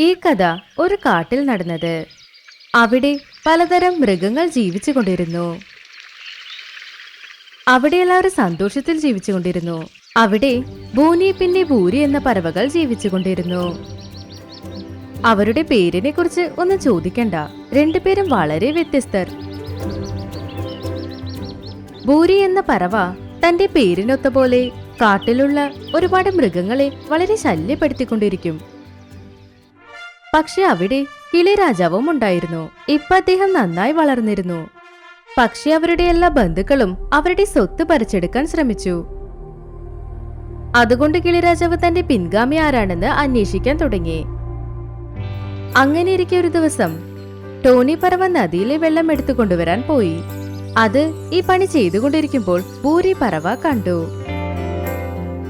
ഈ കഥ ഒരു കാട്ടിൽ നടന്നത്. അവിടെ പലതരം മൃഗങ്ങൾ ജീവിച്ചു കൊണ്ടിരുന്നു. അവിടെ എല്ലാവരും സന്തോഷത്തിൽ ജീവിച്ചുകൊണ്ടിരുന്നു. അവിടെ ബൂനി പിന്നെ ഭൂരി എന്ന പറവകൾ ജീവിച്ചുകൊണ്ടിരുന്നു. അവരുടെ പേരിനെ കുറിച്ച് ഒന്നും ചോദിക്കണ്ട, രണ്ടുപേരും വളരെ വ്യത്യസ്തർ. ഭൂരി എന്ന പറവ തന്റെ പേരിനൊത്ത പോലെ കാട്ടിലുള്ള ഒരുപാട് മൃഗങ്ങളെ വളരെ ശല്യപ്പെടുത്തിക്കൊണ്ടിരിക്കും. പക്ഷെ അവിടെ കിളിരാജാവും ഉണ്ടായിരുന്നു. ഇപ്പൊ അദ്ദേഹം നന്നായി വളർന്നിരുന്നു. പക്ഷെ അവരുടെ എല്ലാ ബന്ധുക്കളും അവരുടെ സ്വത്ത് പറിച്ചെടുക്കാൻ ശ്രമിച്ചു. അതുകൊണ്ട് കിളിരാജാവ് തന്റെ പിൻഗാമി ആരാണെന്ന് അന്വേഷിക്കാൻ തുടങ്ങി. അങ്ങനെയിരിക്കെ ഒരു ദിവസം ടോണി പറവ നദിയിലെ വെള്ളം എടുത്തു കൊണ്ടുവരാൻ പോയി. അത് ഈ പണി ചെയ്തുകൊണ്ടിരിക്കുമ്പോൾ ഭൂരി പറവ കണ്ടു.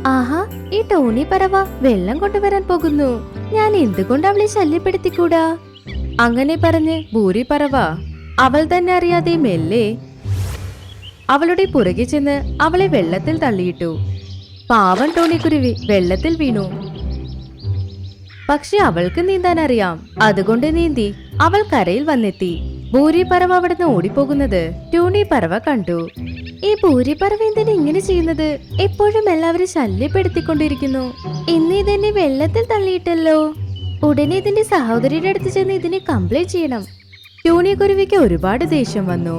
ആഹാ, ഈ ടോണി പറവ വെള്ളം കൊണ്ടുവരാൻ പോകുന്നു. ഞാൻ എന്തുകൊണ്ട് അവളെ ശല്യപ്പെടുത്തിക്കൂടാ? അങ്ങനെ പറഞ്ഞ് ഭൂരി പറവ അവൾ തന്നെ അറിയാതെ മെല്ലെ അവളുടെ പുറകെ ചെന്ന് അവളെ വെള്ളത്തിൽ തള്ളിയിട്ടു. പാവം ടോണിക്കുരുവി വെള്ളത്തിൽ വീണു. പക്ഷെ അവൾക്ക് നീന്താൻ അറിയാം. അതുകൊണ്ട് നീന്തി അവൾ കരയിൽ വന്നെത്തി. ഭൂരി പറവ അവിടുന്ന് ഓടിപ്പോകുന്നത് ടോണി പറവ കണ്ടു. ഈ ഭൂരി പറവ എന്തിനാ ഇങ്ങനെ ചെയ്യുന്നത്? എപ്പോഴും എല്ലാവരും ശല്യപ്പെടുത്തിക്കൊണ്ടിരിക്കുന്നു. ഇന്ന് ഇതെന്നെ വെള്ളത്തിൽ തള്ളിയിട്ടല്ലോ. ഉടനെ ഇതിന്റെ സഹോദരിയുടെ അടുത്ത് ചെന്ന് ഇതിനെ കംപ്ലൈന്റ് ചെയ്യണം. ടോണി കുരുവിക്ക് ഒരുപാട് ദേഷ്യം വന്നു.